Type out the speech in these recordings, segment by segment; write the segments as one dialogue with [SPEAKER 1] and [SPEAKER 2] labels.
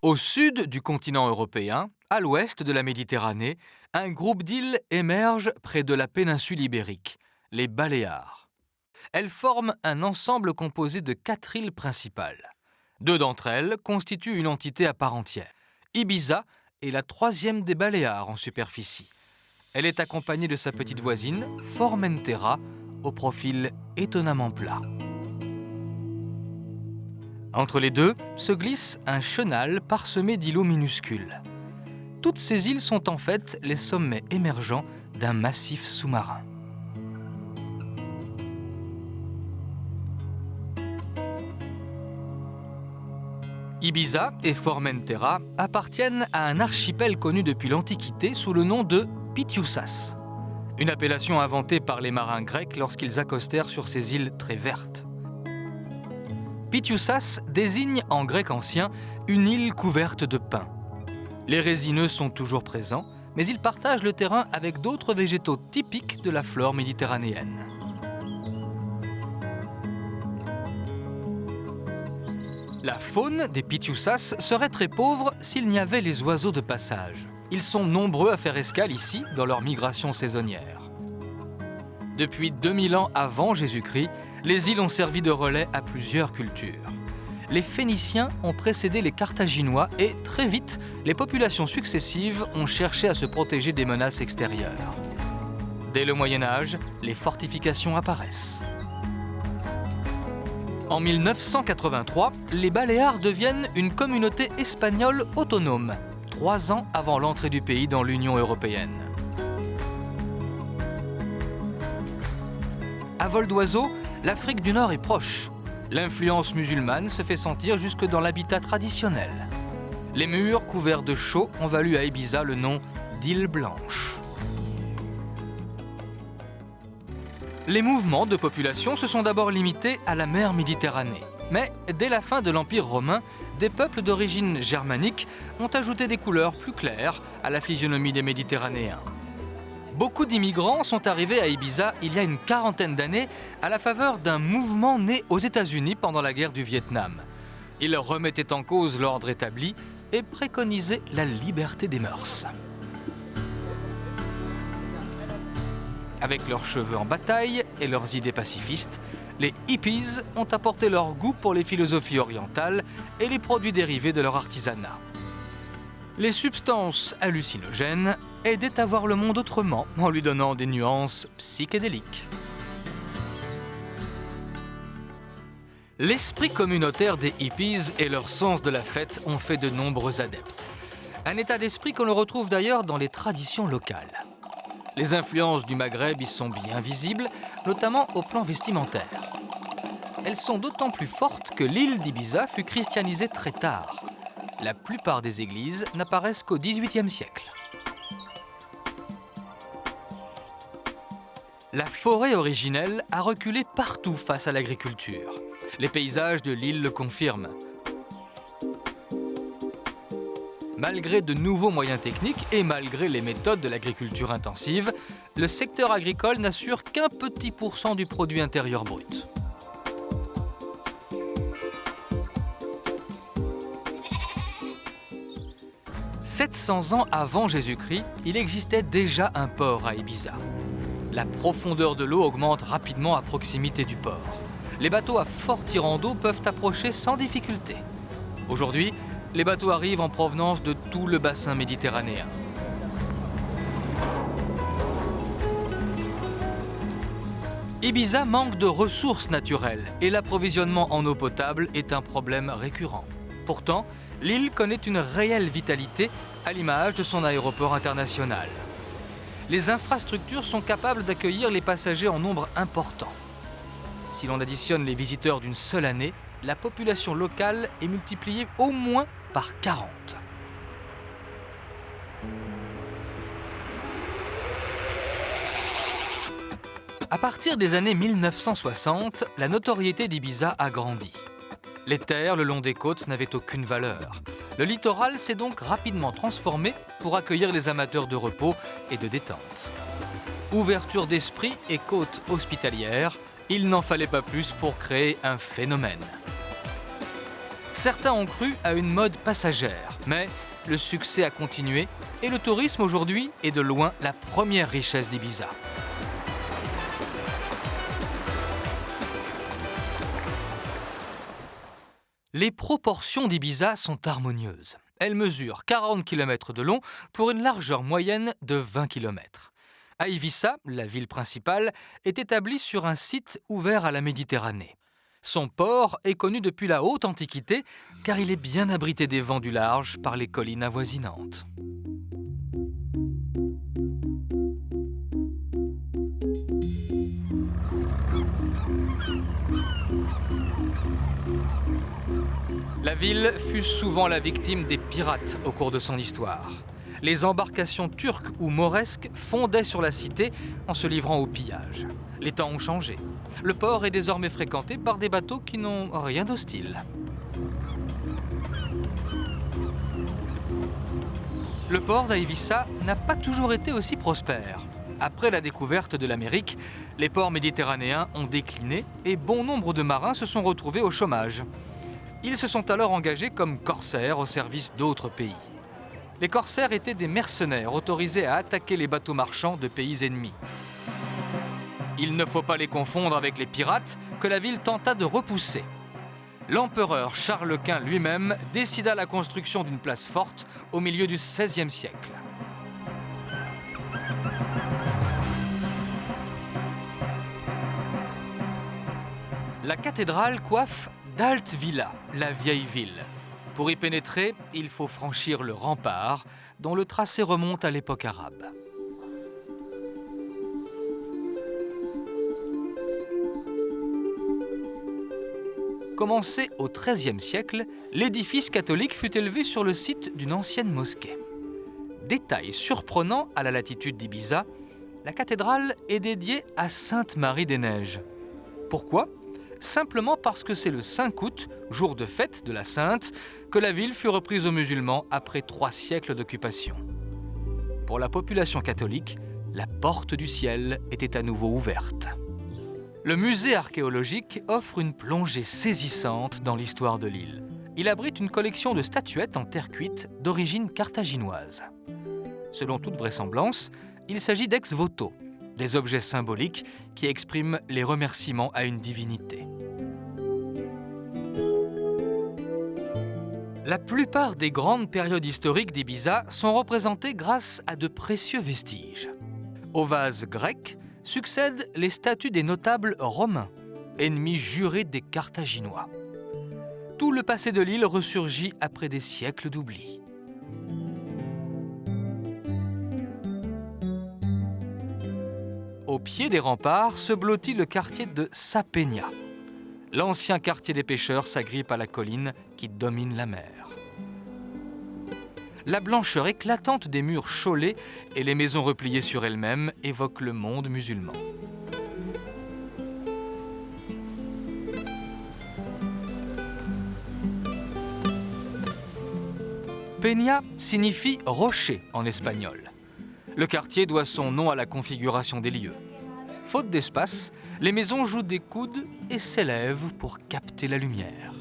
[SPEAKER 1] Au sud du continent européen, à l'ouest de la Méditerranée, un groupe d'îles émerge près de la péninsule ibérique, les Baléares. Elles forment un ensemble composé de 4 îles principales. 2 d'entre elles constituent une entité à part entière. Ibiza est la 3e des Baléares en superficie. Elle est accompagnée de sa petite voisine, Formentera, au profil étonnamment plat. Entre les deux se glisse un chenal parsemé d'îlots minuscules. Toutes ces îles sont en fait les sommets émergents d'un massif sous-marin. Ibiza et Formentera appartiennent à un archipel connu depuis l'Antiquité sous le nom de Pityoussas, une appellation inventée par les marins grecs lorsqu'ils accostèrent sur ces îles très vertes. Pityoussas désigne en grec ancien une île couverte de pins. Les résineux sont toujours présents, mais ils partagent le terrain avec d'autres végétaux typiques de la flore méditerranéenne. La faune des Pityoussas serait très pauvre s'il n'y avait les oiseaux de passage. Ils sont nombreux à faire escale ici dans leur migration saisonnière. Depuis 2000 ans avant Jésus-Christ, les îles ont servi de relais à plusieurs cultures. Les Phéniciens ont précédé les Carthaginois et, très vite, les populations successives ont cherché à se protéger des menaces extérieures. Dès le Moyen-Âge, les fortifications apparaissent. En 1983, les Baléares deviennent une communauté espagnole autonome, 3 ans avant l'entrée du pays dans l'Union européenne. À vol d'oiseau, l'Afrique du Nord est proche. L'influence musulmane se fait sentir jusque dans l'habitat traditionnel. Les murs couverts de chaux ont valu à Ibiza le nom d'île blanche. Les mouvements de population se sont d'abord limités à la mer Méditerranée. Mais dès la fin de l'Empire romain, des peuples d'origine germanique ont ajouté des couleurs plus claires à la physionomie des Méditerranéens. Beaucoup d'immigrants sont arrivés à Ibiza il y a une 40aine d'années à la faveur d'un mouvement né aux États-Unis pendant la guerre du Vietnam. Ils remettaient en cause l'ordre établi et préconisaient la liberté des mœurs. Avec leurs cheveux en bataille et leurs idées pacifistes, les hippies ont apporté leur goût pour les philosophies orientales et les produits dérivés de leur artisanat. Les substances hallucinogènes aidaient à voir le monde autrement en lui donnant des nuances psychédéliques. L'esprit communautaire des hippies et leur sens de la fête ont fait de nombreux adeptes. Un état d'esprit que l'on retrouve d'ailleurs dans les traditions locales. Les influences du Maghreb y sont bien visibles, notamment au plan vestimentaire. Elles sont d'autant plus fortes que l'île d'Ibiza fut christianisée très tard. La plupart des églises n'apparaissent qu'au XVIIIe siècle. La forêt originelle a reculé partout face à l'agriculture. Les paysages de l'île le confirment. Malgré de nouveaux moyens techniques et malgré les méthodes de l'agriculture intensive, le secteur agricole n'assure qu'un petit % du produit intérieur brut. « 700 ans avant Jésus-Christ, il existait déjà un port à Ibiza. La profondeur de l'eau augmente rapidement à proximité du port. Les bateaux à fort tirant d'eau peuvent approcher sans difficulté. Aujourd'hui, les bateaux arrivent en provenance de tout le bassin méditerranéen. Ibiza manque de ressources naturelles et l'approvisionnement en eau potable est un problème récurrent. Pourtant, l'île connaît une réelle vitalité à l'image de son aéroport international. Les infrastructures sont capables d'accueillir les passagers en nombre important. Si l'on additionne les visiteurs d'une seule année, la population locale est multipliée au moins par 40. À partir des années 1960, la notoriété d'Ibiza a grandi. Les terres le long des côtes n'avaient aucune valeur. Le littoral s'est donc rapidement transformé pour accueillir les amateurs de repos et de détente. Ouverture d'esprit et côte hospitalière, il n'en fallait pas plus pour créer un phénomène. Certains ont cru à une mode passagère, mais le succès a continué et le tourisme aujourd'hui est de loin la première richesse d'Ibiza. Les proportions d'Ibiza sont harmonieuses. Elle mesure 40 km de long pour une largeur moyenne de 20 km. À Ibiza, la ville principale, est établie sur un site ouvert à la Méditerranée. Son port est connu depuis la haute antiquité car il est bien abrité des vents du large par les collines avoisinantes. La ville fut souvent la victime des pirates au cours de son histoire. Les embarcations turques ou mauresques fondaient sur la cité en se livrant au pillage. Les temps ont changé. Le port est désormais fréquenté par des bateaux qui n'ont rien d'hostile. Le port d'Ibiza n'a pas toujours été aussi prospère. Après la découverte de l'Amérique, les ports méditerranéens ont décliné et bon nombre de marins se sont retrouvés au chômage. Ils se sont alors engagés comme corsaires au service d'autres pays. Les corsaires étaient des mercenaires autorisés à attaquer les bateaux marchands de pays ennemis. Il ne faut pas les confondre avec les pirates que la ville tenta de repousser. L'empereur Charles Quint lui-même décida la construction d'une place forte au milieu du XVIe siècle. La cathédrale coiffe d'Alt Villa, la vieille ville. Pour y pénétrer, il faut franchir le rempart, dont le tracé remonte à l'époque arabe. Commencé au XIIIe siècle, l'édifice catholique fut élevé sur le site d'une ancienne mosquée. Détail surprenant à la latitude d'Ibiza, la cathédrale est dédiée à Sainte Marie des Neiges. Pourquoi ? Simplement parce que c'est le 5 août, jour de fête de la Sainte, que la ville fut reprise aux musulmans après 3 siècles d'occupation. Pour la population catholique, la porte du ciel était à nouveau ouverte. Le musée archéologique offre une plongée saisissante dans l'histoire de l'île. Il abrite une collection de statuettes en terre cuite d'origine carthaginoise. Selon toute vraisemblance, il s'agit d'ex-voto, des objets symboliques qui expriment les remerciements à une divinité. La plupart des grandes périodes historiques d'Ibiza sont représentées grâce à de précieux vestiges. Aux vases grecs succèdent les statues des notables romains, ennemis jurés des Carthaginois. Tout le passé de l'île ressurgit après des siècles d'oubli. Au pied des remparts se blottit le quartier de Sa Peña. L'ancien quartier des pêcheurs s'agrippe à la colline qui domine la mer. La blancheur éclatante des murs chaulés et les maisons repliées sur elles-mêmes évoquent le monde musulman. Peña signifie rocher en espagnol. Le quartier doit son nom à la configuration des lieux. Faute d'espace, les maisons jouent des coudes et s'élèvent pour capter la lumière.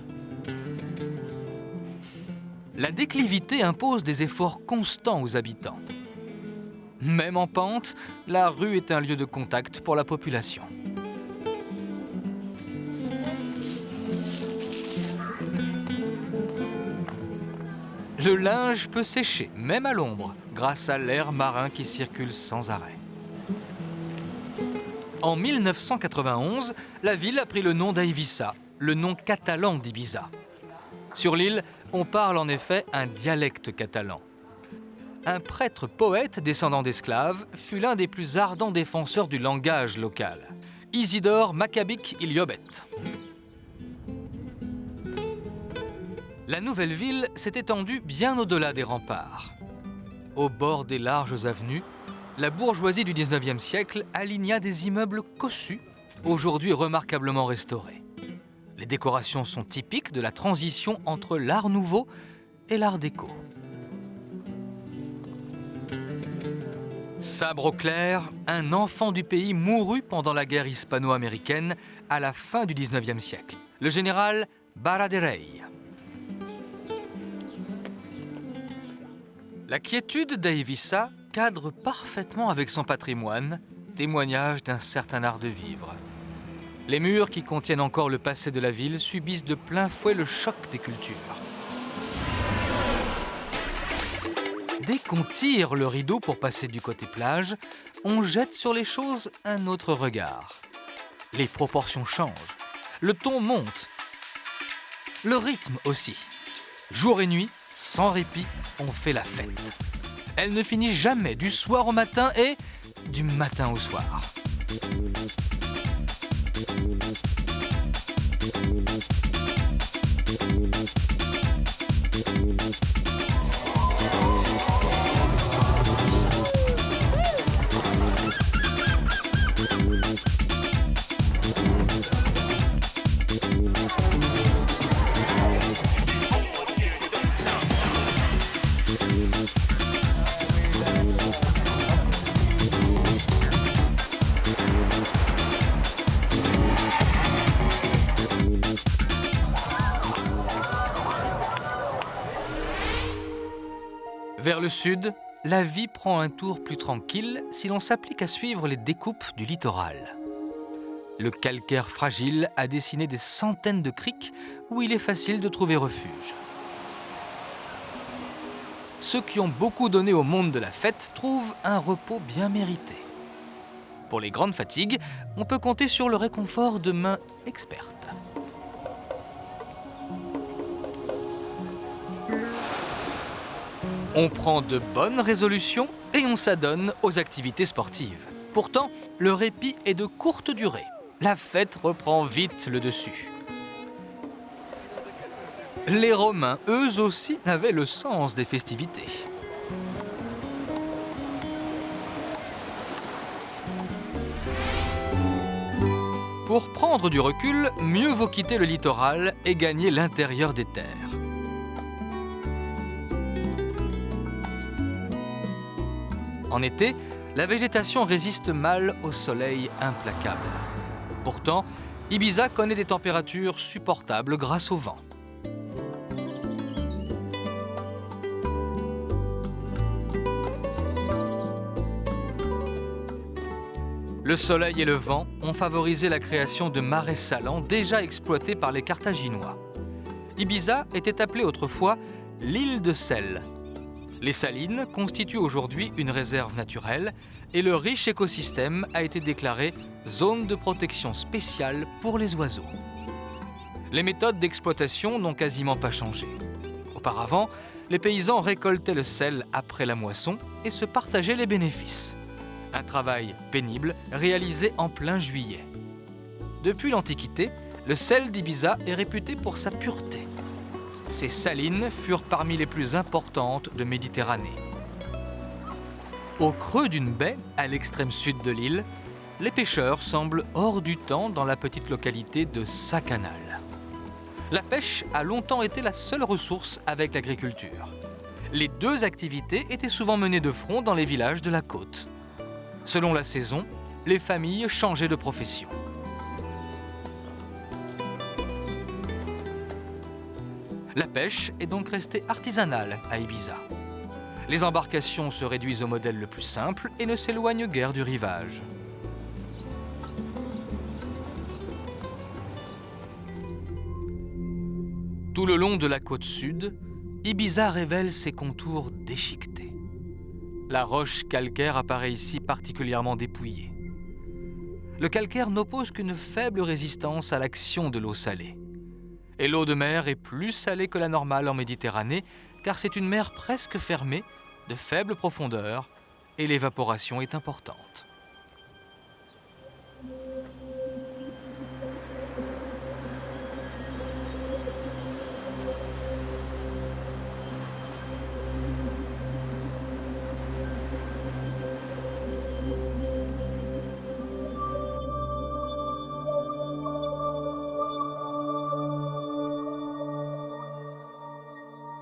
[SPEAKER 1] La déclivité impose des efforts constants aux habitants. Même en pente, la rue est un lieu de contact pour la population. Le linge peut sécher, même à l'ombre, grâce à l'air marin qui circule sans arrêt. En 1991, la ville a pris le nom d'Eivissa, le nom catalan d'Ibiza. Sur l'île, on parle en effet un dialecte catalan. Un prêtre poète descendant d'esclaves fut l'un des plus ardents défenseurs du langage local, Isidore Maccabic Iliobet. La nouvelle ville s'est étendue bien au-delà des remparts. Au bord des larges avenues, la bourgeoisie du XIXe siècle aligna des immeubles cossus, aujourd'hui remarquablement restaurés. Les décorations sont typiques de la transition entre l'art nouveau et l'art déco. Sabre au clair, un enfant du pays mourut pendant la guerre hispano-américaine à la fin du XIXe siècle, le général Bara de Rey. La quiétude d'Aivissa cadre parfaitement avec son patrimoine, témoignage d'un certain art de vivre. Les murs qui contiennent encore le passé de la ville subissent de plein fouet le choc des cultures. Dès qu'on tire le rideau pour passer du côté plage, on jette sur les choses un autre regard. Les proportions changent, le ton monte, le rythme aussi. Jour et nuit, sans répit, on fait la fête. Elle ne finit jamais, du soir au matin et du matin au soir. Vers le sud, la vie prend un tour plus tranquille si l'on s'applique à suivre les découpes du littoral. Le calcaire fragile a dessiné des centaines de criques où il est facile de trouver refuge. Ceux qui ont beaucoup donné au monde de la fête trouvent un repos bien mérité. Pour les grandes fatigues, on peut compter sur le réconfort de mains expertes. On prend de bonnes résolutions et on s'adonne aux activités sportives. Pourtant, le répit est de courte durée. La fête reprend vite le dessus. Les Romains, eux aussi, avaient le sens des festivités. Pour prendre du recul, mieux vaut quitter le littoral et gagner l'intérieur des terres. En été, la végétation résiste mal au soleil implacable. Pourtant, Ibiza connaît des températures supportables grâce au vent. Le soleil et le vent ont favorisé la création de marais salants déjà exploités par les Carthaginois. Ibiza était appelée autrefois l'île de sel. Les salines constituent aujourd'hui une réserve naturelle et le riche écosystème a été déclaré zone de protection spéciale pour les oiseaux. Les méthodes d'exploitation n'ont quasiment pas changé. Auparavant, les paysans récoltaient le sel après la moisson et se partageaient les bénéfices. Un travail pénible réalisé en plein juillet. Depuis l'Antiquité, le sel d'Ibiza est réputé pour sa pureté. Ces salines furent parmi les plus importantes de Méditerranée. Au creux d'une baie, à l'extrême sud de l'île, les pêcheurs semblent hors du temps dans la petite localité de Sacanal. La pêche a longtemps été la seule ressource avec l'agriculture. Les deux activités étaient souvent menées de front dans les villages de la côte. Selon la saison, les familles changeaient de profession. La pêche est donc restée artisanale à Ibiza. Les embarcations se réduisent au modèle le plus simple et ne s'éloignent guère du rivage. Tout le long de la côte sud, Ibiza révèle ses contours déchiquetés. La roche calcaire apparaît ici particulièrement dépouillée. Le calcaire n'oppose qu'une faible résistance à l'action de l'eau salée. Et l'eau de mer est plus salée que la normale en Méditerranée, car c'est une mer presque fermée, de faible profondeur, et l'évaporation est importante.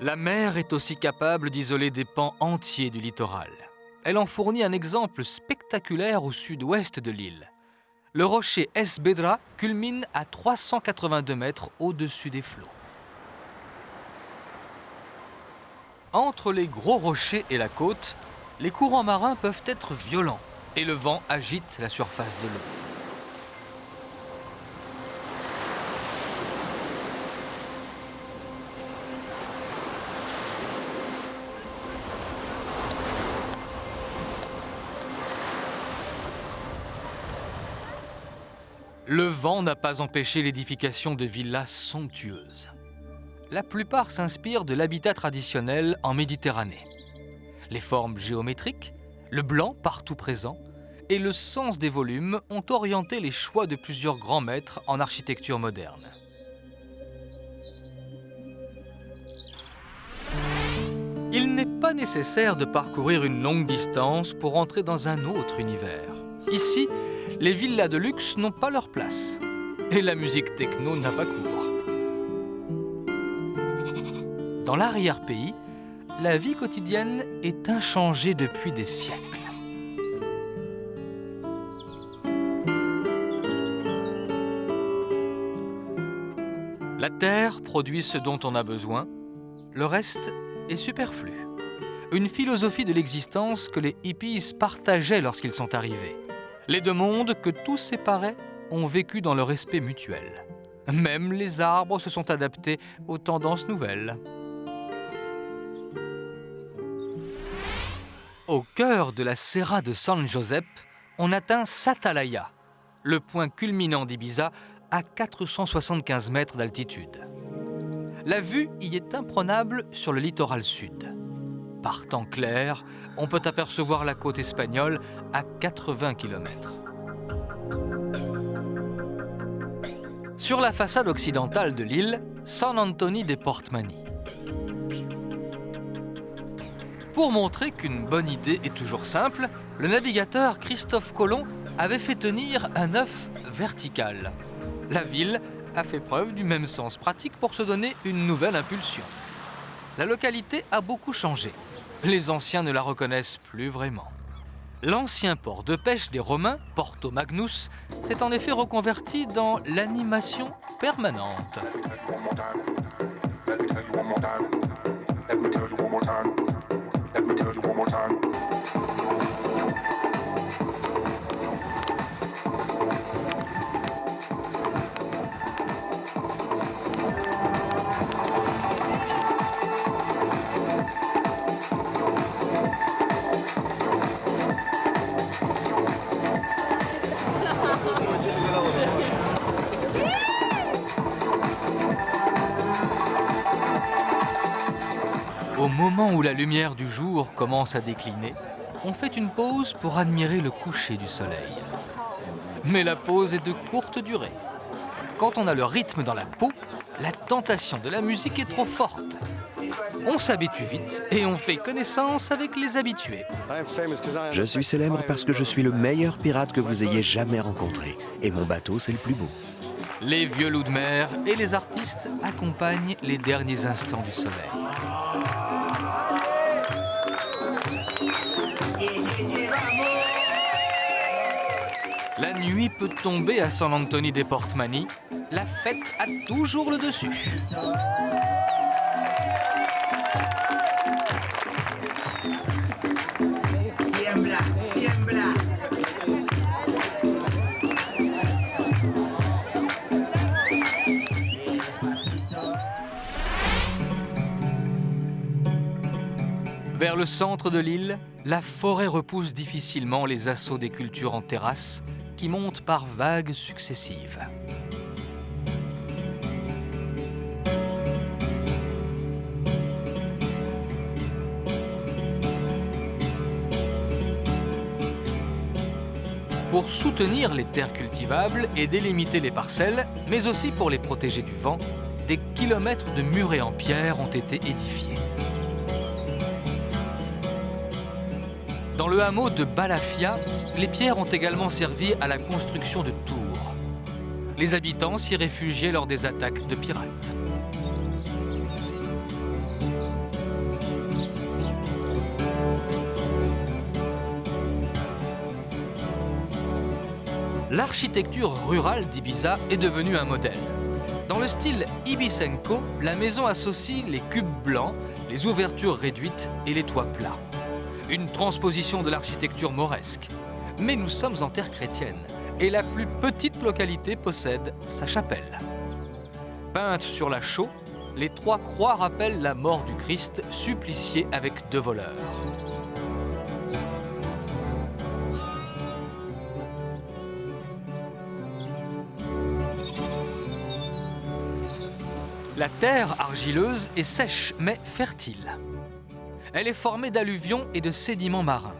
[SPEAKER 1] La mer est aussi capable d'isoler des pans entiers du littoral. Elle en fournit un exemple spectaculaire au sud-ouest de l'île. Le rocher Es Bedra culmine à 382 mètres au-dessus des flots. Entre les gros rochers et la côte, les courants marins peuvent être violents et le vent agite la surface de l'eau. Le vent n'a pas empêché l'édification de villas somptueuses. La plupart s'inspirent de l'habitat traditionnel en Méditerranée. Les formes géométriques, le blanc partout présent et le sens des volumes ont orienté les choix de plusieurs grands maîtres en architecture moderne. Il n'est pas nécessaire de parcourir une longue distance pour entrer dans un autre univers. Ici, les villas de luxe n'ont pas leur place et la musique techno n'a pas cours. Dans l'arrière-pays, la vie quotidienne est inchangée depuis des siècles. La terre produit ce dont on a besoin, le reste est superflu. Une philosophie de l'existence que les hippies partageaient lorsqu'ils sont arrivés. Les deux mondes que tout séparait ont vécu dans le respect mutuel. Même les arbres se sont adaptés aux tendances nouvelles. Au cœur de la Serra de San Josep, on atteint Satalaya, le point culminant d'Ibiza à 475 mètres d'altitude. La vue y est imprenable sur le littoral sud. Par temps clair, on peut apercevoir la côte espagnole à 80 km. Sur la façade occidentale de l'île, San Antoni de Portmany. Pour montrer qu'une bonne idée est toujours simple, le navigateur Christophe Colomb avait fait tenir un œuf vertical. La ville a fait preuve du même sens pratique pour se donner une nouvelle impulsion. La localité a beaucoup changé. Les anciens ne la reconnaissent plus vraiment. L'ancien port de pêche des Romains, Porto Magnus, s'est en effet reconverti dans l'animation permanente. Au moment où la lumière du jour commence à décliner, on fait une pause pour admirer le coucher du soleil. Mais la pause est de courte durée. Quand on a le rythme dans la peau, la tentation de la musique est trop forte. On s'habitue vite et on fait connaissance avec les habitués.
[SPEAKER 2] Je suis célèbre parce que je suis le meilleur pirate que vous ayez jamais rencontré. Et mon bateau, c'est le plus beau.
[SPEAKER 1] Les vieux loups de mer et les artistes accompagnent les derniers instants du soleil. La nuit peut tomber à San Antoni de Portmany. La fête a toujours le dessus. Vers le centre de l'île, la forêt repousse difficilement les assauts des cultures en terrasse qui montent par vagues successives. Pour soutenir les terres cultivables et délimiter les parcelles, mais aussi pour les protéger du vent, des kilomètres de murets en pierre ont été édifiés. Dans le hameau de Balafia, les pierres ont également servi à la construction de tours. Les habitants s'y réfugiaient lors des attaques de pirates. L'architecture rurale d'Ibiza est devenue un modèle. Dans le style Ibicenco, la maison associe les cubes blancs, les ouvertures réduites et les toits plats. Une transposition de l'architecture mauresque. Mais nous sommes en terre chrétienne et la plus petite localité possède sa chapelle. Peinte sur la chaux, les 3 croix rappellent la mort du Christ supplicié avec 2 voleurs. La terre argileuse est sèche mais fertile. Elle est formée d'alluvions et de sédiments marins.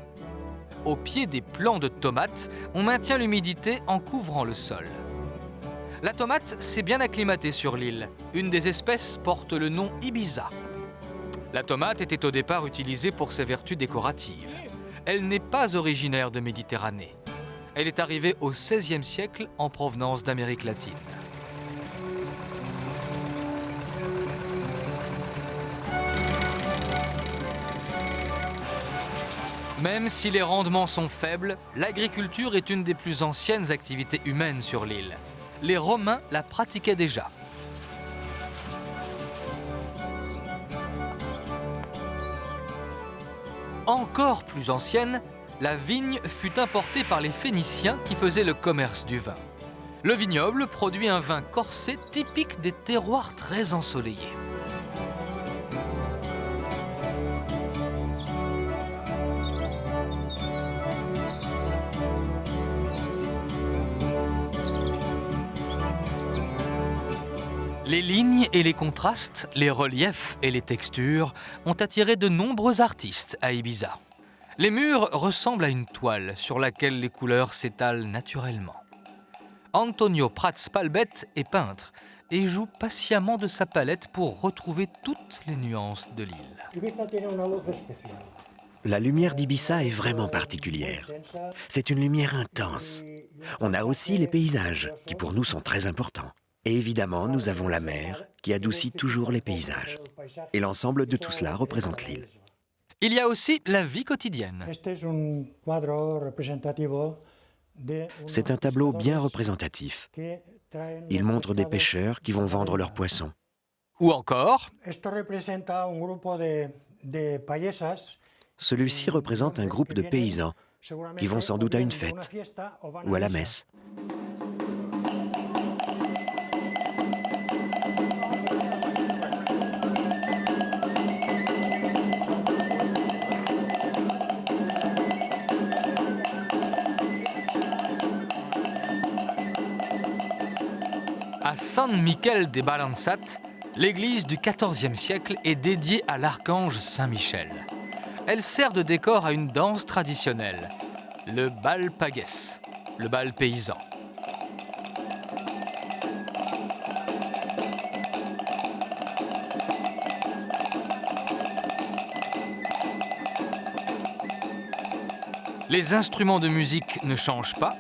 [SPEAKER 1] Au pied des plants de tomates, on maintient l'humidité en couvrant le sol. La tomate s'est bien acclimatée sur l'île. Une des espèces porte le nom Ibiza. La tomate était au départ utilisée pour ses vertus décoratives. Elle n'est pas originaire de Méditerranée. Elle est arrivée au XVIe siècle en provenance d'Amérique latine. Même si les rendements sont faibles, l'agriculture est une des plus anciennes activités humaines sur l'île. Les Romains la pratiquaient déjà. Encore plus ancienne, la vigne fut importée par les Phéniciens qui faisaient le commerce du vin. Le vignoble produit un vin corsé typique des terroirs très ensoleillés. Les lignes et les contrastes, les reliefs et les textures ont attiré de nombreux artistes à Ibiza. Les murs ressemblent à une toile sur laquelle les couleurs s'étalent naturellement. Antonio Prats Palbet est peintre et joue patiemment de sa palette pour retrouver toutes les nuances de l'île.
[SPEAKER 2] La lumière d'Ibiza est vraiment particulière. C'est une lumière intense. On a aussi les paysages, qui pour nous sont très importants. Et évidemment, nous avons la mer, qui adoucit toujours les paysages. Et l'ensemble de tout cela représente l'île.
[SPEAKER 1] Il y a aussi la vie quotidienne.
[SPEAKER 2] C'est un tableau bien représentatif. Il montre des pêcheurs qui vont vendre leurs poissons.
[SPEAKER 1] Ou encore,
[SPEAKER 2] celui-ci représente un groupe de paysans qui vont sans doute à une fête ou à la messe.
[SPEAKER 1] À San Miquel de Balançat, l'église du XIVe siècle est dédiée à l'archange Saint-Michel. Elle sert de décor à une danse traditionnelle, le bal paguès, le bal paysan. Les instruments de musique ne changent pas.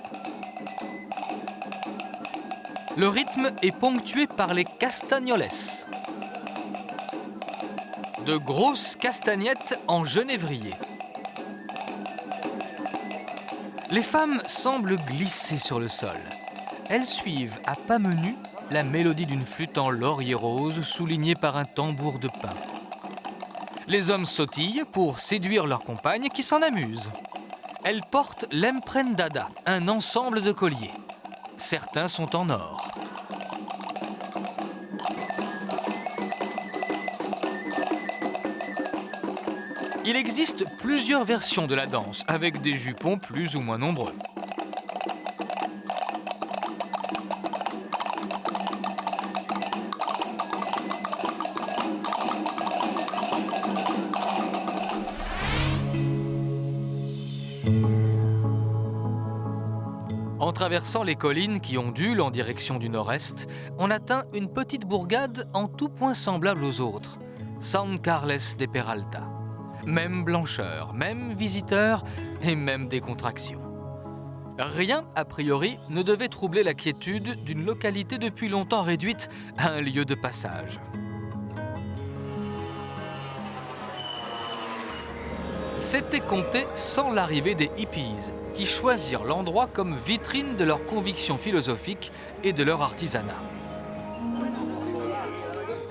[SPEAKER 1] Le rythme est ponctué par les castagnoles. De grosses castagnettes en genévrier. Les femmes semblent glisser sur le sol. Elles suivent à pas menus la mélodie d'une flûte en laurier rose soulignée par un tambour de pin. Les hommes sautillent pour séduire leurs compagnes qui s'en amusent. Elles portent l'emprendada, un ensemble de colliers. Certains sont en or. Il existe plusieurs versions de la danse, avec des jupons plus ou moins nombreux. En traversant les collines qui ondulent en direction du nord-est, on atteint une petite bourgade en tout point semblable aux autres, San Carles de Peralta. Même blancheur, même visiteur et même décontraction. Rien, a priori, ne devait troubler la quiétude d'une localité depuis longtemps réduite à un lieu de passage. C'était compté sans l'arrivée des hippies, qui choisirent l'endroit comme vitrine de leurs convictions philosophiques et de leur artisanat.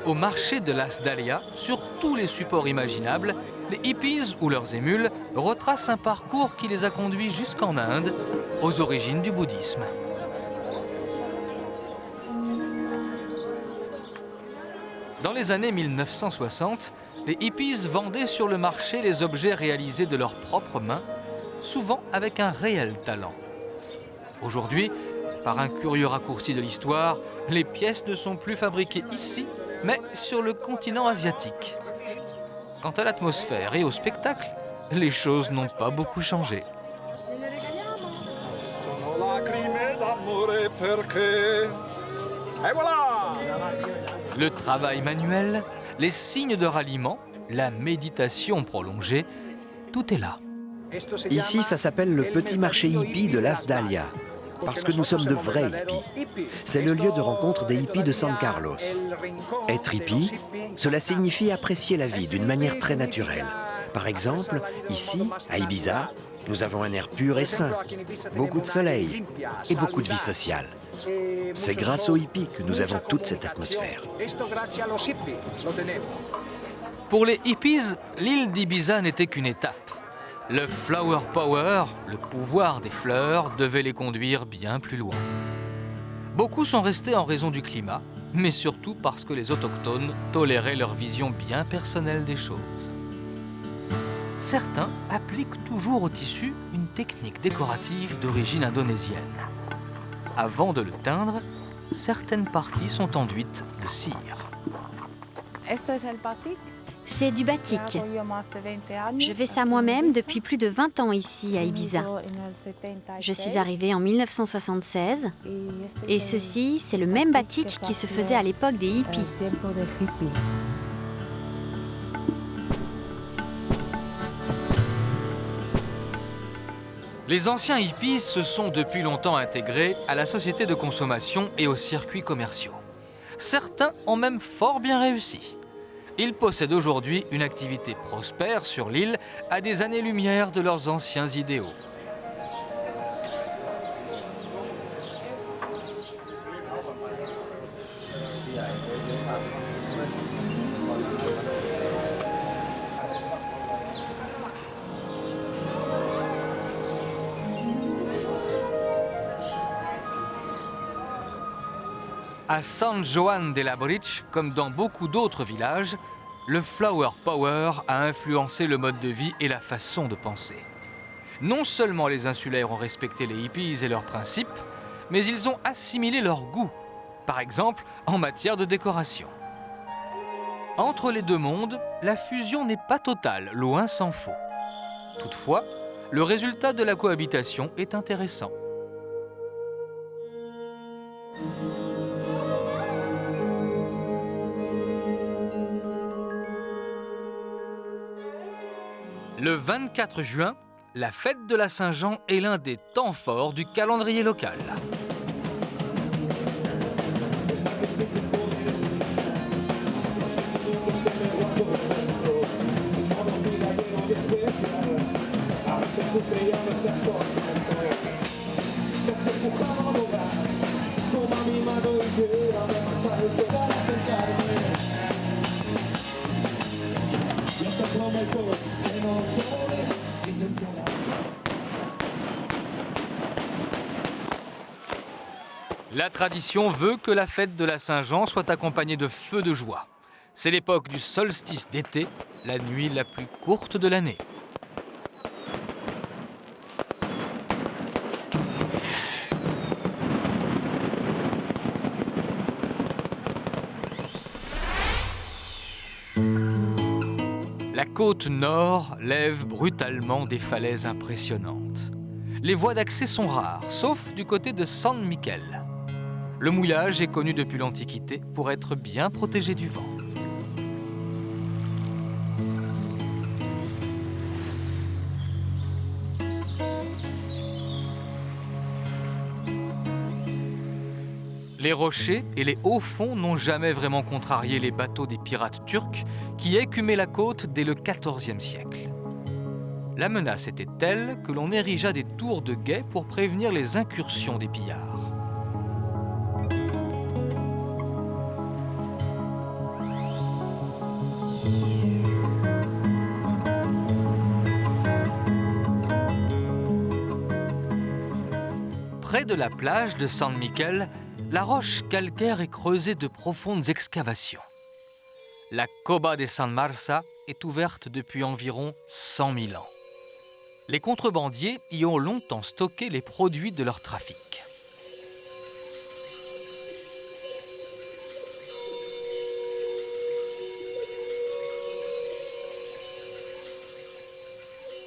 [SPEAKER 1] Au marché de Las Dahlias, sur tous les supports imaginables, les hippies ou leurs émules retracent un parcours qui les a conduits jusqu'en Inde, aux origines du bouddhisme. Dans les années 1960, les hippies vendaient sur le marché les objets réalisés de leurs propres mains, souvent avec un réel talent. Aujourd'hui, par un curieux raccourci de l'histoire, les pièces ne sont plus fabriquées ici, mais sur le continent asiatique. Quant à l'atmosphère et au spectacle, les choses n'ont pas beaucoup changé. Le travail manuel, les signes de ralliement, la méditation prolongée, tout est là.
[SPEAKER 2] Ici, ça s'appelle le petit marché hippie de Las Dahlias, parce que nous sommes de vrais hippies. C'est le lieu de rencontre des hippies de San Carlos. Être hippie, cela signifie apprécier la vie d'une manière très naturelle. Par exemple, ici, à Ibiza, nous avons un air pur et sain, beaucoup de soleil et beaucoup de vie sociale. C'est grâce aux hippies que nous avons toute cette atmosphère.
[SPEAKER 1] Pour les hippies, l'île d'Ibiza n'était qu'une étape. Le flower power, le pouvoir des fleurs, devait les conduire bien plus loin. Beaucoup sont restés en raison du climat, mais surtout parce que les autochtones toléraient leur vision bien personnelle des choses. Certains appliquent toujours au tissu une technique décorative d'origine indonésienne. Avant de le teindre, certaines parties sont enduites de cire.
[SPEAKER 3] C'est du batik. Je fais ça moi-même depuis plus de 20 ans ici à Ibiza. Je suis arrivée en 1976 et ceci, c'est le même batik qui se faisait à l'époque des hippies.
[SPEAKER 1] Les anciens hippies se sont depuis longtemps intégrés à la société de consommation et aux circuits commerciaux. Certains ont même fort bien réussi. Ils possèdent aujourd'hui une activité prospère sur l'île à des années-lumière de leurs anciens idéaux. À San Joan de la Bridge, comme dans beaucoup d'autres villages, le flower power a influencé le mode de vie et la façon de penser. Non seulement les insulaires ont respecté les hippies et leurs principes, mais ils ont assimilé leurs goûts, par exemple en matière de décoration. Entre les deux mondes, la fusion n'est pas totale, loin s'en faut. Toutefois, le résultat de la cohabitation est intéressant. Le 24 juin, la fête de la Saint-Jean est l'un des temps forts du calendrier local. La tradition veut que la fête de la Saint-Jean soit accompagnée de feux de joie. C'est l'époque du solstice d'été, la nuit la plus courte de l'année. La côte nord lève brutalement des falaises impressionnantes. Les voies d'accès sont rares, sauf du côté de San Miquel. Le mouillage est connu depuis l'Antiquité pour être bien protégé du vent. Les rochers et les hauts fonds n'ont jamais vraiment contrarié les bateaux des pirates turcs qui écumaient la côte dès le XIVe siècle. La menace était telle que l'on érigea des tours de guet pour prévenir les incursions des pillards. Près de la plage de San Miquel, la roche calcaire est creusée de profondes excavations. La Cova de San Marça est ouverte depuis environ 100 000 ans. Les contrebandiers y ont longtemps stocké les produits de leur trafic.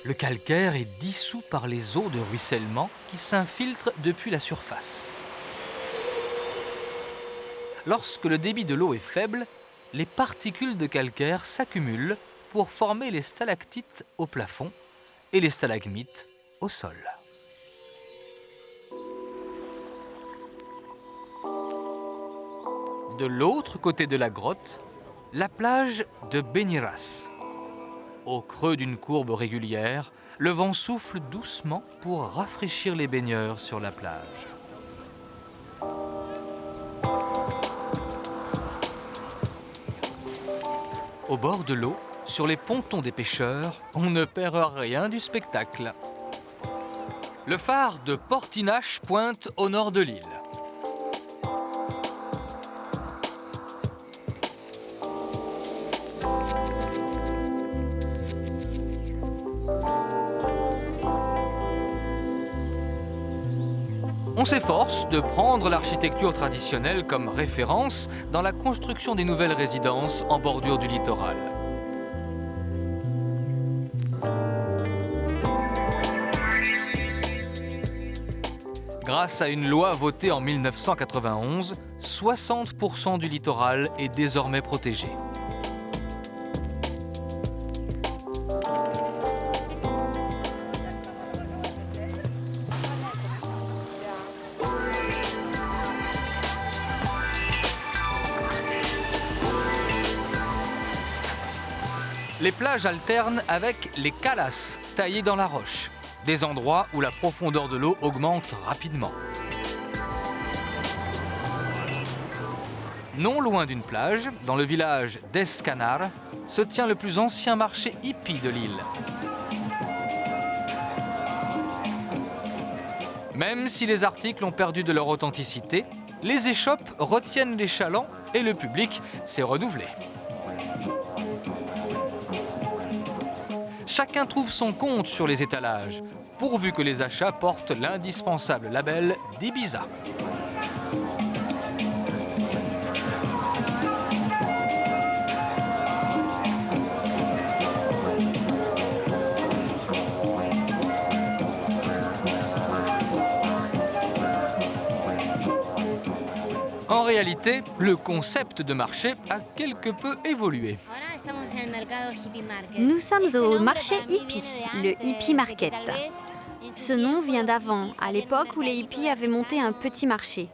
[SPEAKER 1] Le calcaire est dissous par les eaux de ruissellement qui s'infiltrent depuis la surface. Lorsque le débit de l'eau est faible, les particules de calcaire s'accumulent pour former les stalactites au plafond et les stalagmites au sol. De l'autre côté de la grotte, la plage de Beniras. Au creux d'une courbe régulière, le vent souffle doucement pour rafraîchir les baigneurs sur la plage. Au bord de l'eau, sur les pontons des pêcheurs, on ne perd rien du spectacle. Le phare de Portinache pointe au nord de l'île. On s'efforce de prendre l'architecture traditionnelle comme référence dans la construction des nouvelles résidences en bordure du littoral. Grâce à une loi votée en 1991, 60% du littoral est désormais protégé. Les plages alternent avec les calas, taillées dans la roche, des endroits où la profondeur de l'eau augmente rapidement. Non loin d'une plage, dans le village d'Escanar, se tient le plus ancien marché hippie de l'île. Même si les articles ont perdu de leur authenticité, les échoppes retiennent les chalands et le public s'est renouvelé. Chacun trouve son compte sur les étalages, pourvu que les achats portent l'indispensable label d'Ibiza. En réalité, le concept de marché a quelque peu évolué.
[SPEAKER 3] Nous sommes au marché hippie, le Hippie Market. Ce nom vient d'avant, à l'époque où les hippies avaient monté un petit marché.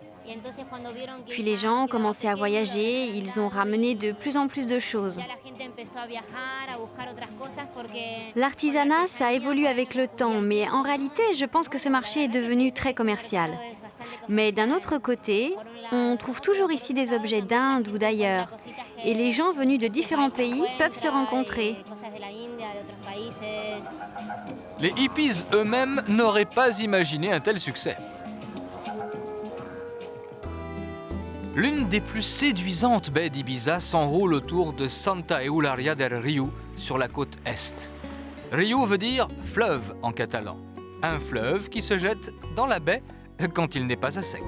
[SPEAKER 3] Puis les gens ont commencé à voyager, ils ont ramené de plus en plus de choses. L'artisanat, ça évolue avec le temps, mais en réalité, je pense que ce marché est devenu très commercial. Mais d'un autre côté, on trouve toujours ici des objets d'Inde ou d'ailleurs. Et les gens venus de différents pays peuvent se rencontrer.
[SPEAKER 1] Les hippies eux-mêmes n'auraient pas imaginé un tel succès. L'une des plus séduisantes baies d'Ibiza s'enroule autour de Santa Eulalia del Riu, sur la côte est. Riu veut dire fleuve en catalan. Un fleuve qui se jette dans la baie quand il n'est pas à sec.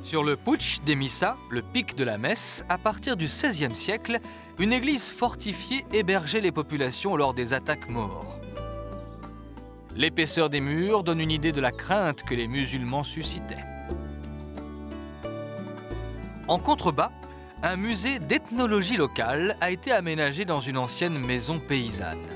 [SPEAKER 1] Sur le Puig de Missa, le pic de la Messe, à partir du XVIe siècle, une église fortifiée hébergeait les populations lors des attaques maures. L'épaisseur des murs donne une idée de la crainte que les musulmans suscitaient. En contrebas, un musée d'ethnologie locale a été aménagé dans une ancienne maison paysanne.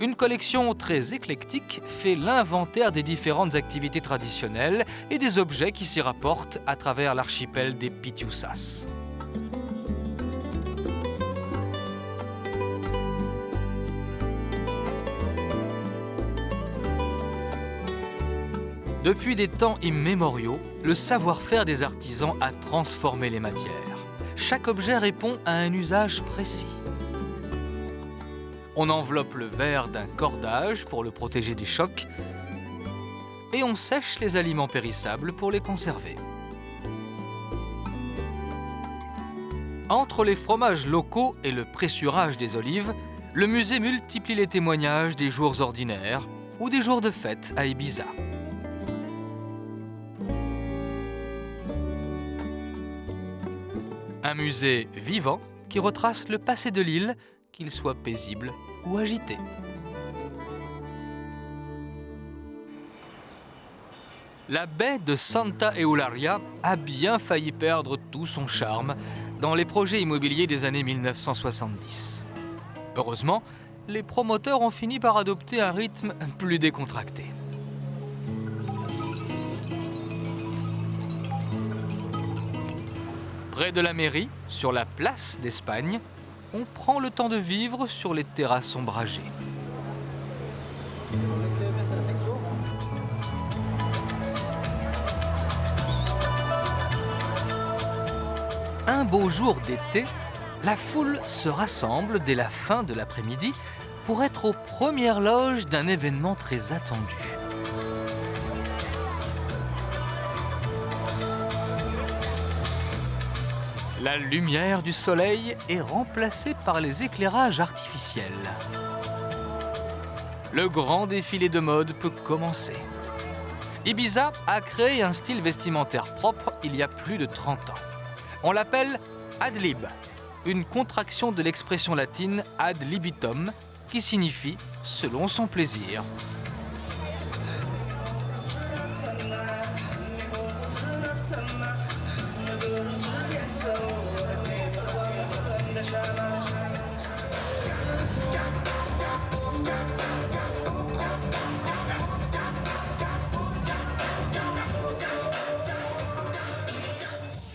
[SPEAKER 1] Une collection très éclectique fait l'inventaire des différentes activités traditionnelles et des objets qui s'y rapportent à travers l'archipel des Pitiusas. Depuis des temps immémoriaux, le savoir-faire des artisans a transformé les matières. Chaque objet répond à un usage précis. On enveloppe le verre d'un cordage pour le protéger des chocs. et on sèche les aliments périssables pour les conserver. Entre les fromages locaux et le pressurage des olives, le musée multiplie les témoignages des jours ordinaires ou des jours de fête à Ibiza. Un musée vivant qui retrace le passé de l'île, qu'il soit paisible ou agité. La baie de Santa Eulalia a bien failli perdre tout son charme dans les projets immobiliers des années 1970. Heureusement, les promoteurs ont fini par adopter un rythme plus décontracté. Près de la mairie, sur la place d'Espagne, on prend le temps de vivre sur les terrasses ombragées. Un beau jour d'été, la foule se rassemble dès la fin de l'après-midi pour être aux premières loges d'un événement très attendu. La lumière du soleil est remplacée par les éclairages artificiels. Le grand défilé de mode peut commencer. Ibiza a créé un style vestimentaire propre il y a plus de 30 ans. On l'appelle ad lib, une contraction de l'expression latine ad libitum, qui signifie selon son plaisir.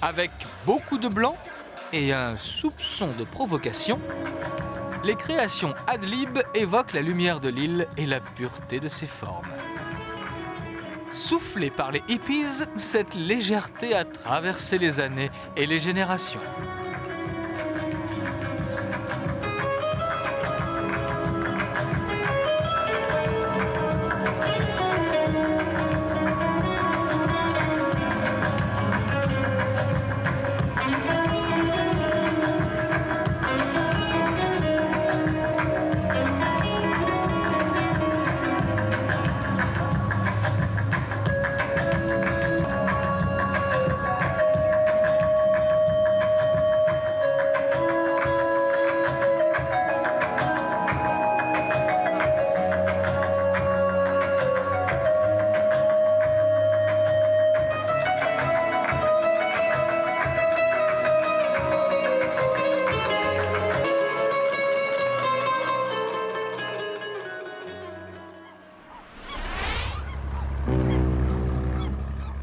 [SPEAKER 1] Avec beaucoup de blanc et un soupçon de provocation, les créations ad lib évoquent la lumière de l'île et la pureté de ses formes. Soufflée par les hippies, cette légèreté a traversé les années et les générations.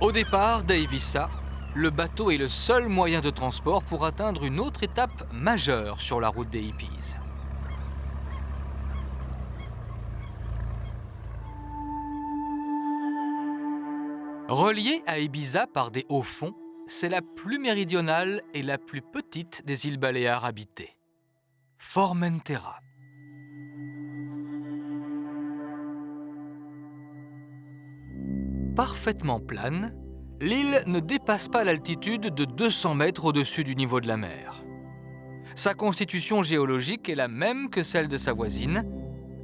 [SPEAKER 1] Au départ d'Ibiza, le bateau est le seul moyen de transport pour atteindre une autre étape majeure sur la route des hippies. Reliée à Ibiza par des hauts fonds, c'est la plus méridionale et la plus petite des îles Baléares habitées, Formentera. Parfaitement plane, l'île ne dépasse pas l'altitude de 200 mètres au-dessus du niveau de la mer. Sa constitution géologique est la même que celle de sa voisine,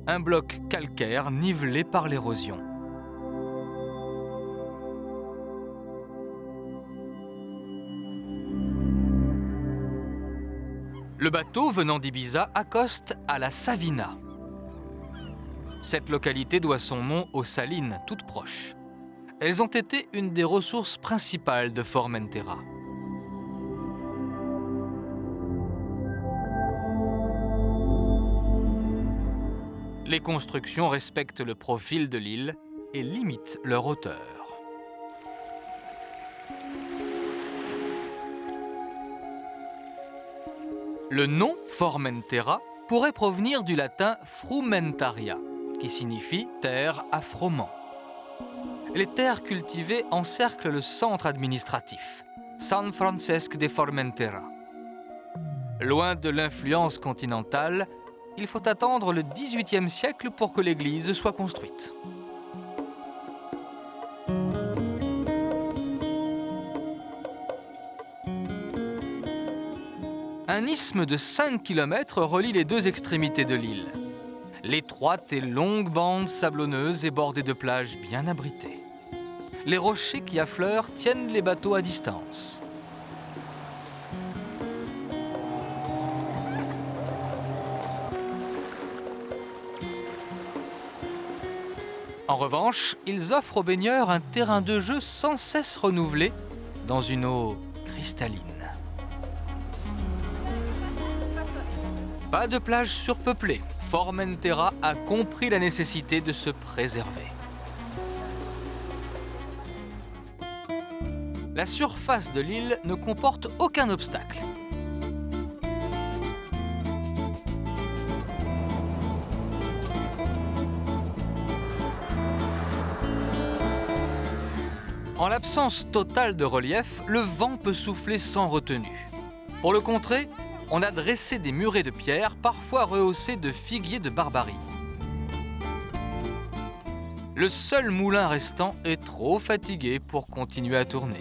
[SPEAKER 1] un bloc calcaire nivelé par l'érosion. Le bateau venant d'Ibiza accoste à la Savina. Cette localité doit son nom aux salines toutes proches. Elles ont été une des ressources principales de Formentera. Les constructions respectent le profil de l'île et limitent leur hauteur. Le nom Formentera pourrait provenir du latin frumentaria, qui signifie terre à froment. Les terres cultivées encerclent le centre administratif, San Francesc de Formentera. Loin de l'influence continentale, il faut attendre le XVIIIe siècle pour que l'église soit construite. Un isthme de 5 km relie les deux extrémités de l'île. L'étroite et longue bande sablonneuse est bordée de plages bien abritées. Les rochers qui affleurent tiennent les bateaux à distance. En revanche, ils offrent aux baigneurs un terrain de jeu sans cesse renouvelé dans une eau cristalline. Pas de plage surpeuplée. Formentera a compris la nécessité de se préserver. La surface de l'île ne comporte aucun obstacle. En l'absence totale de relief, le vent peut souffler sans retenue. Pour le contrer, on a dressé des murets de pierre, parfois rehaussés de figuiers de Barbarie. Le seul moulin restant est trop fatigué pour continuer à tourner.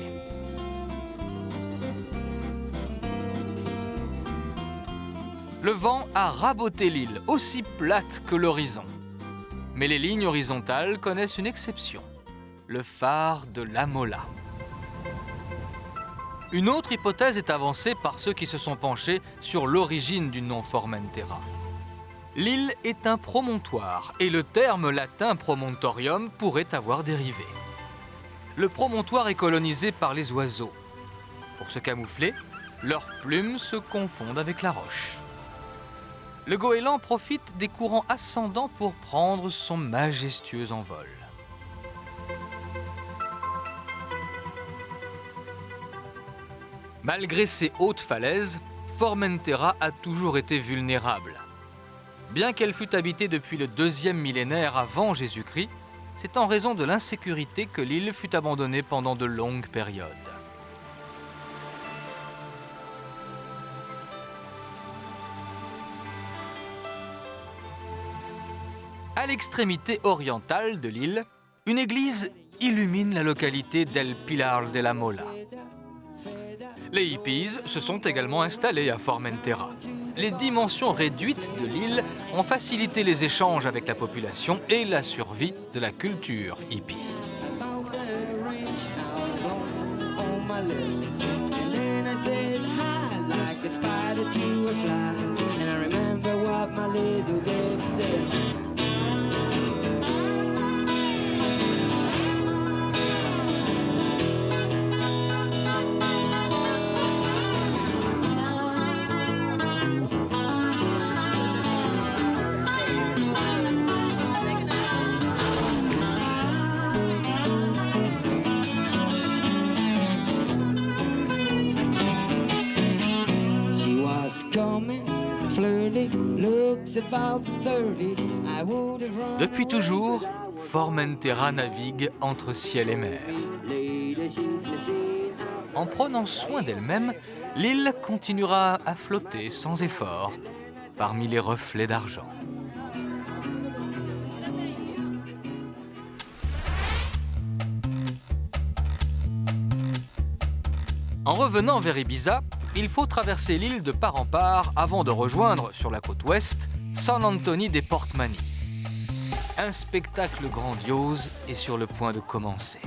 [SPEAKER 1] Le vent a raboté l'île, aussi plate que l'horizon. Mais les lignes horizontales connaissent une exception, le phare de La Mola. Une autre hypothèse est avancée par ceux qui se sont penchés sur l'origine du nom Formentera. L'île est un promontoire et le terme latin promontorium pourrait avoir dérivé. Le promontoire est colonisé par les oiseaux. Pour se camoufler, leurs plumes se confondent avec la roche. Le goéland profite des courants ascendants pour prendre son majestueux envol. Malgré ses hautes falaises, Formentera a toujours été vulnérable. Bien qu'elle fût habitée depuis le 2e millénaire avant Jésus-Christ, c'est en raison de l'insécurité que l'île fut abandonnée pendant de longues périodes. À l'extrémité orientale de l'île, une église illumine la localité d'El Pilar de la Mola. Les hippies se sont également installés à Formentera. Les dimensions réduites de l'île ont facilité les échanges avec la population et la survie de la culture hippie. Depuis toujours, Formentera navigue entre ciel et mer. En prenant soin d'elle-même, l'île continuera à flotter sans effort parmi les reflets d'argent. En revenant vers Ibiza, il faut traverser l'île de part en part avant de rejoindre, sur la côte ouest, San Antonio de Portmany. Un spectacle grandiose est sur le point de commencer.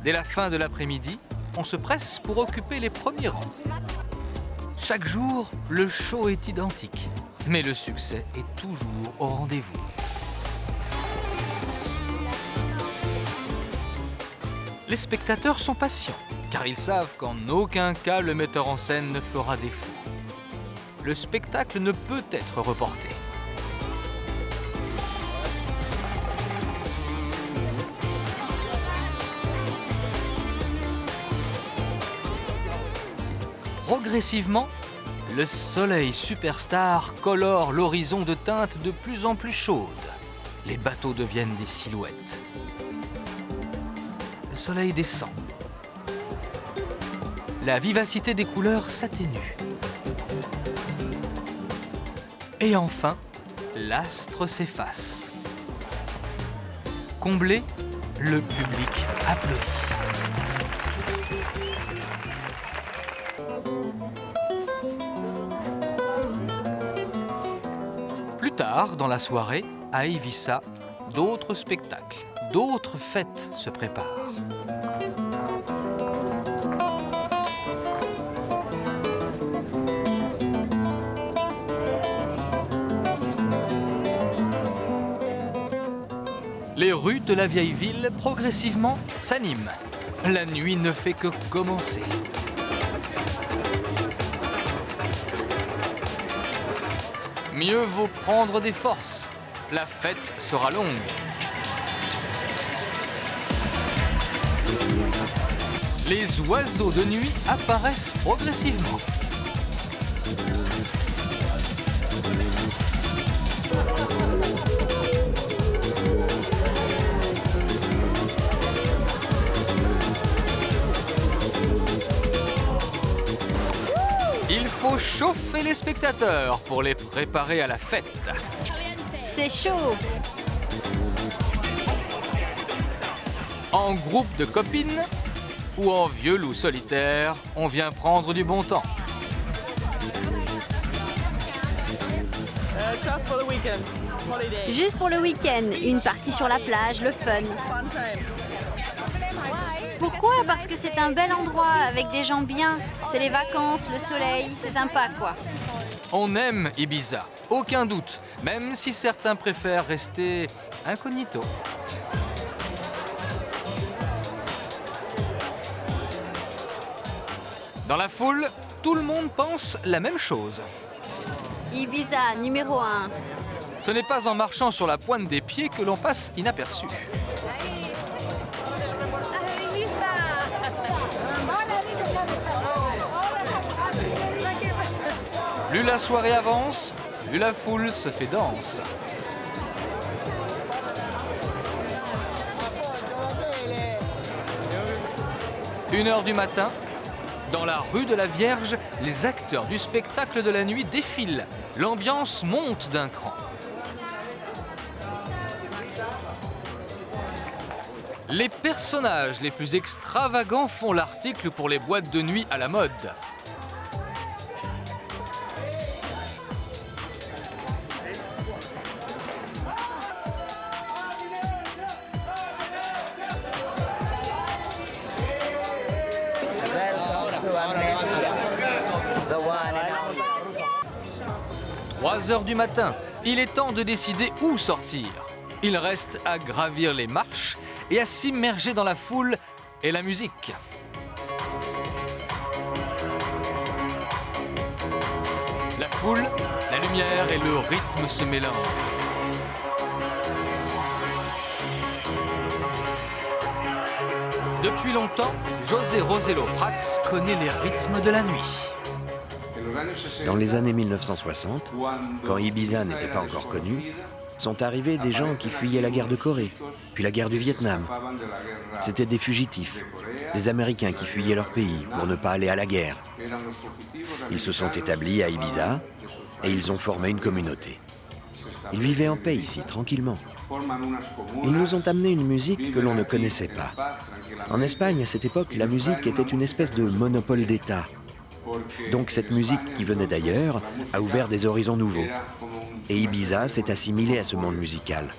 [SPEAKER 1] Dès la fin de l'après-midi, on se presse pour occuper les premiers rangs. Chaque jour, le show est identique, mais le succès est toujours au rendez-vous. Les spectateurs sont patients, car ils savent qu'en aucun cas le metteur en scène ne fera défaut. Le spectacle ne peut être reporté. Progressivement, le soleil superstar colore l'horizon de teintes de plus en plus chaudes. Les bateaux deviennent des silhouettes. Le soleil descend. La vivacité des couleurs s'atténue. Et enfin, l'astre s'efface. Comblé, le public applaudit. tard dans la soirée, à Ibiza, d'autres spectacles, d'autres fêtes se préparent. Les rues de la vieille ville, progressivement, s'animent. La nuit ne fait que commencer. Mieux vaut prendre des forces. La fête sera longue. Les oiseaux de nuit apparaissent progressivement. Il faut chauffer les spectateurs pour les préparer à la fête.
[SPEAKER 3] C'est chaud.
[SPEAKER 1] En groupe de copines ou en vieux loup solitaire, on vient prendre du bon temps.
[SPEAKER 3] Juste pour le week-end, une partie sur la plage, le fun. Pourquoi? Parce que c'est un bel endroit avec des gens bien. C'est les vacances, le soleil, c'est sympa quoi.
[SPEAKER 1] On aime Ibiza, aucun doute, même si certains préfèrent rester incognito. Dans la foule, tout le monde pense la même chose.
[SPEAKER 3] Ibiza, numéro 1.
[SPEAKER 1] Ce n'est pas en marchant sur la pointe des pieds que l'on passe inaperçu. Plus la soirée avance, plus la foule se fait dense. Une heure du matin, dans la rue de la Vierge, les acteurs du spectacle de la nuit défilent. L'ambiance monte d'un cran. Les personnages les plus extravagants font l'article pour les boîtes de nuit à la mode. « 3 heures du matin, il est temps de décider où sortir. Il reste à gravir les marches et à s'immerger dans la foule et la musique. La foule, la lumière et le rythme se mélangent. Depuis longtemps, José Rosello Prats connaît les rythmes de la nuit.
[SPEAKER 2] Dans les années 1960, quand Ibiza n'était pas encore connue, sont arrivés des gens qui fuyaient la guerre de Corée, puis la guerre du Vietnam. C'étaient des fugitifs, des Américains qui fuyaient leur pays pour ne pas aller à la guerre. Ils se sont établis à Ibiza et ils ont formé une communauté. Ils vivaient en paix ici, tranquillement. Ils nous ont amené une musique que l'on ne connaissait pas. En Espagne, à cette époque, la musique était une espèce de monopole d'État. Donc cette musique qui venait d'ailleurs a ouvert des horizons nouveaux. Et Ibiza s'est assimilé à ce monde musical.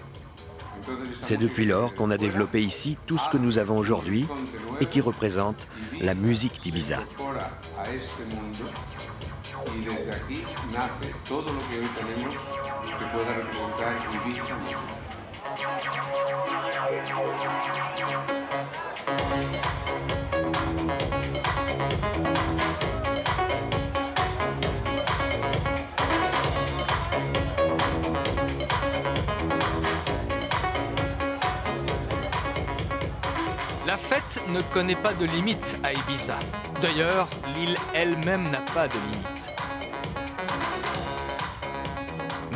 [SPEAKER 2] C'est depuis lors qu'on a développé ici tout ce que nous avons aujourd'hui et qui représente la musique d'Ibiza.
[SPEAKER 1] La fête ne connaît pas de limite à Ibiza. D'ailleurs, l'île elle-même n'a pas de limite.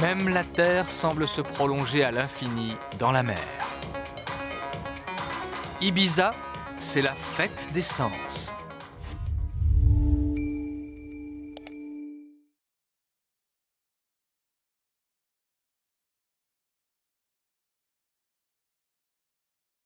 [SPEAKER 1] Même la terre semble se prolonger à l'infini dans la mer. Ibiza, c'est la fête des sens.